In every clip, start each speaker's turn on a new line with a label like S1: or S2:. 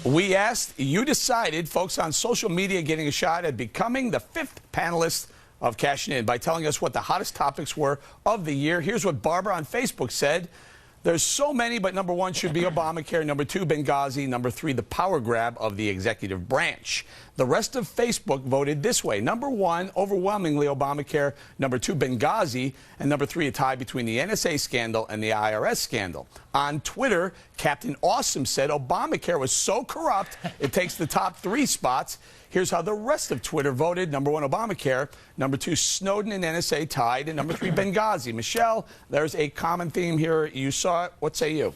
S1: We asked, you decided, folks on social media getting a shot at becoming the 5th panelist of Cashin by telling us what the hottest topics were of the year. Here's what Barbara on Facebook said. There's so many, but number 1 should be Obamacare, number 2, Benghazi, number 3, the power grab of the executive branch. The rest of Facebook voted this way. Number 1, overwhelmingly Obamacare, number 2, Benghazi, and number 3, a tie between the NSA scandal and the IRS scandal. On Twitter, Captain Awesome said Obamacare was so corrupt, it takes the top 3 spots. Here's how the rest of Twitter voted. Number 1, Obamacare. Number 2, Snowden and NSA tied. And number 3, Benghazi. Michelle, there's a common theme here. You saw it. What say you?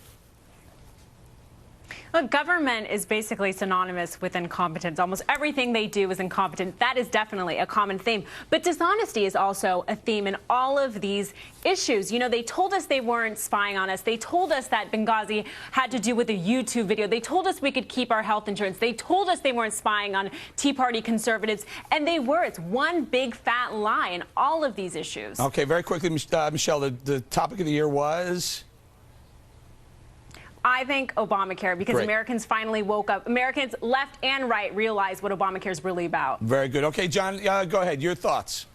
S2: Look, government is basically synonymous with incompetence. Almost everything they do is incompetent. That is definitely a common theme. But dishonesty is also a theme in all of these issues. You know, they told us they weren't spying on us. They told us that Benghazi had to do with a YouTube video. They told us we could keep our health insurance. They told us they weren't spying on Tea Party conservatives. And they were. It's one big fat lie in all of these issues.
S1: Okay, very quickly, Michelle, the topic of the year was?
S2: I think Obamacare, because
S1: Great.
S2: Americans finally woke up. Americans, left and right, realized what Obamacare is really about.
S1: Very good. Okay, John, go ahead. Your thoughts.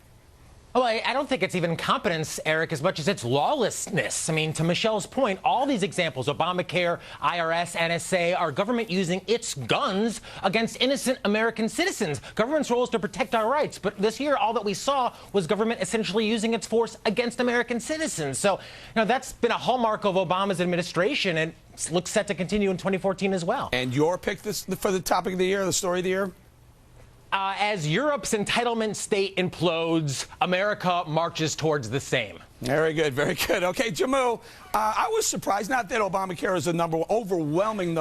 S3: Well, I don't think it's even competence, Eric, as much as it's lawlessness. I mean, to Michelle's point, all these examples, Obamacare, IRS, NSA, are government using its guns against innocent American citizens. Government's role is to protect our rights. But this year, all that we saw was government essentially using its force against American citizens. So, you know, that's been a hallmark of Obama's administration, and looks set to continue in 2014 as well.
S1: And your pick for the topic of the year, the story of the year?
S3: As Europe's entitlement state implodes, America marches towards the same.
S1: Very good, very good. Okay, Jammu, I was surprised, not that Obamacare is the overwhelming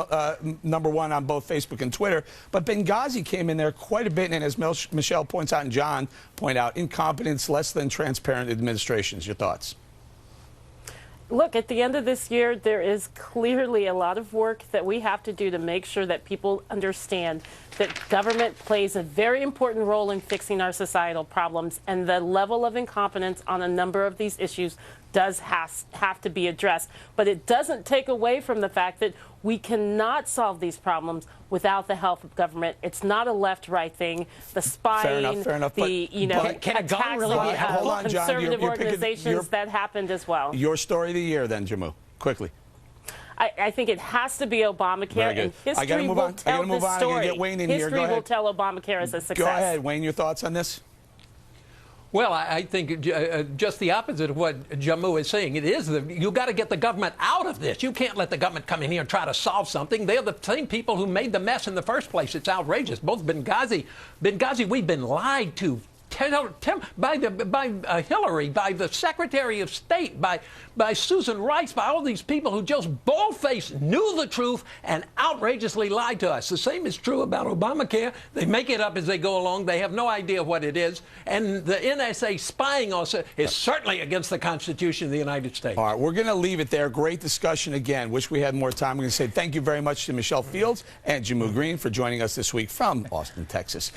S1: number 1 on both Facebook and Twitter, but Benghazi came in there quite a bit, and as Michelle points out and John point out, incompetence, less than transparent administrations. Your thoughts?
S4: Look, at the end of this year, there is clearly a lot of work that we have to do to make sure that people understand that government plays a very important role in fixing our societal problems, and the level of incompetence on a number of these issues does have to be addressed. But it doesn't take away from the fact that we cannot solve these problems without the help of government. It's not a left-right thing. The spying,
S1: fair enough,
S4: the attacks
S3: really
S4: on conservative organizations that happened as well.
S1: Your story of the year, then, Jammu, quickly.
S4: I think it has to be Obamacare, and history will tell the story.
S1: Get Wayne in here.
S4: History will tell Obamacare as a success.
S1: Go ahead, Wayne. Your thoughts on this?
S5: Well, I think just the opposite of what Jammu is saying. It is you got to get the government out of this. You can't let the government come in here and try to solve something. They're the same people who made the mess in the first place. It's outrageous. Both Benghazi, we've been lied to by Hillary, by the Secretary of State, by Susan Rice, by all these people who just bold-faced knew the truth and outrageously lied to us. The same is true about Obamacare. They make it up as they go along. They have no idea what it is. And the NSA spying also is certainly against the Constitution of the United States.
S1: All right, we're going to leave it there. Great discussion again. Wish we had more time. We're going to say thank you very much to Michelle Fields and Jammu Green for joining us this week from Austin, Texas.